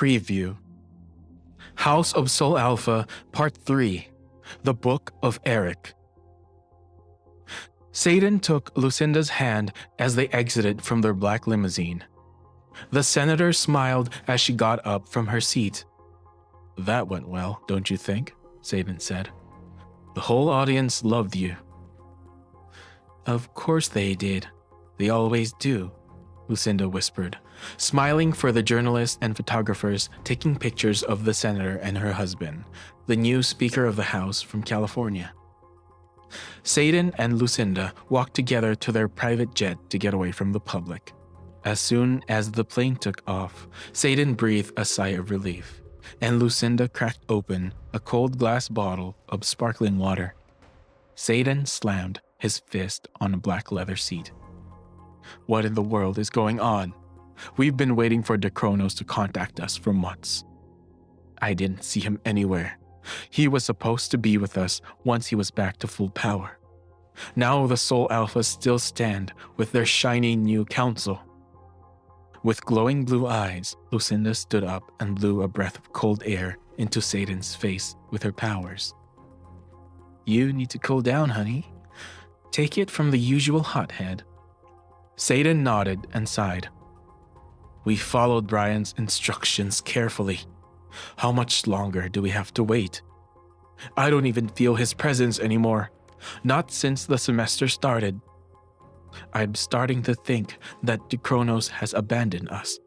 Preview. House of Soul Alpha, Part 3. The Book of Eric. Satan took Lucinda's hand as they exited from their black limousine. The senator smiled as she got up from her seat. "That went well, don't you think?" Satan said. "The whole audience loved you." "Of course they did. They always do," Lucinda whispered, smiling for the journalists and photographers taking pictures of the senator and her husband, the new Speaker of the House from California. Satan and Lucinda walked together to their private jet to get away from the public. As soon as the plane took off, Satan breathed a sigh of relief, and Lucinda cracked open a cold glass bottle of sparkling water. Satan slammed his fist on a black leather seat. "What in the world is going on? We've been waiting for Kronos to contact us for months. I didn't see him anywhere. He was supposed to be with us once he was back to full power. Now the Soul Alphas still stand with their shiny new council." With glowing blue eyes, Lucinda stood up and blew a breath of cold air into Satan's face with her powers. "You need to cool down, honey. Take it from the usual hothead." Satan nodded and sighed. "We followed Brian's instructions carefully. How much longer do we have to wait? I don't even feel his presence anymore, not since the semester started. I'm starting to think that Kronos has abandoned us."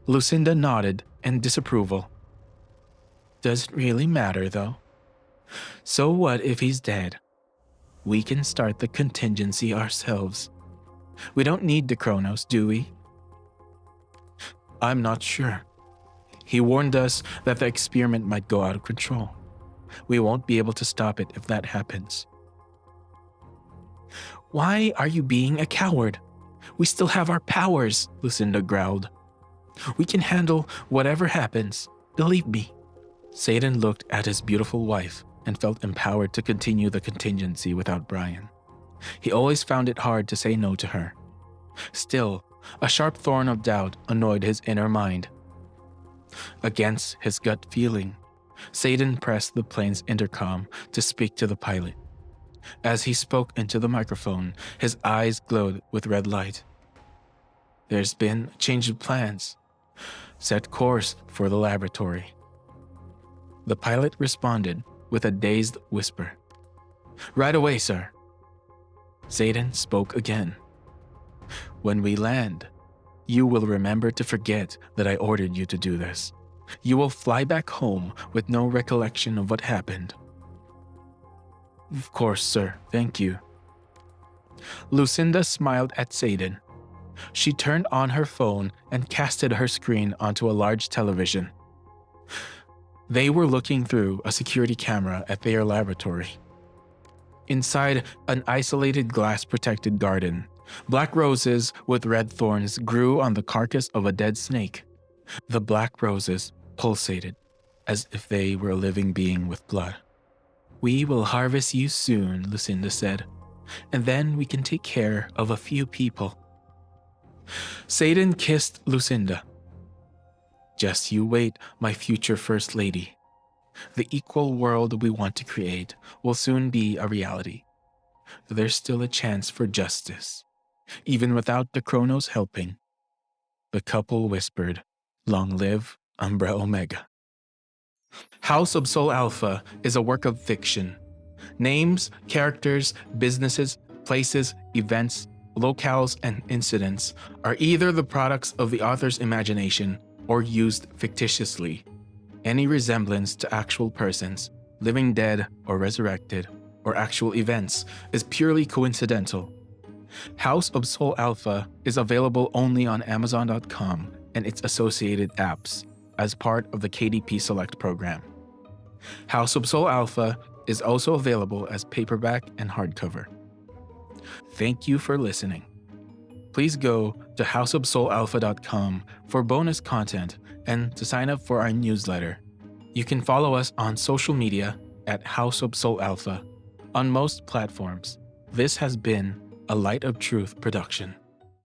Lucinda nodded in disapproval. "Doesn't really matter, though. So what if he's dead? We can start the contingency ourselves. We don't need Kronos, do we?" "I'm not sure. He warned us that the experiment might go out of control. We won't be able to stop it if that happens." "Why are you being a coward? We still have our powers," Lucinda growled. "We can handle whatever happens, believe me." Satan looked at his beautiful wife and felt empowered to continue the contingency without Brian. He always found it hard to say no to her. Still, a sharp thorn of doubt annoyed his inner mind. Against his gut feeling, Satan pressed the plane's intercom to speak to the pilot. As he spoke into the microphone, his eyes glowed with red light. "There's been a change of plans. Set course for the laboratory." The pilot responded with a dazed whisper. "Right away, sir." Satan spoke again. "When we land, you will remember to forget that I ordered you to do this. You will fly back home with no recollection of what happened." "Of course, sir. Thank you." Lucinda smiled at Satan. She turned on her phone and casted her screen onto a large television. They were looking through a security camera at their laboratory. Inside an isolated glass-protected garden, black roses with red thorns grew on the carcass of a dead snake. The black roses pulsated, as if they were a living being with blood. "We will harvest you soon," Lucinda said, "and then we can take care of a few people." Satan kissed Lucinda. "Just you wait, my future First Lady. The equal world we want to create will soon be a reality. There's still a chance for justice, even without Kronos helping." The couple whispered, "Long live Umbra Omega." House of Soul Alpha is a work of fiction. Names, characters, businesses, places, events, locales, and incidents are either the products of the author's imagination or used fictitiously. Any resemblance to actual persons, living dead or resurrected, or actual events is purely coincidental. House of Soul Alpha is available only on Amazon.com and its associated apps as part of the KDP Select program. House of Soul Alpha is also available as paperback and hardcover. Thank you for listening. Please go to houseofsoulalpha.com for bonus content and to sign up for our newsletter. You can follow us on social media at House of Soul Alpha on most platforms. This has been a Light of Truth production.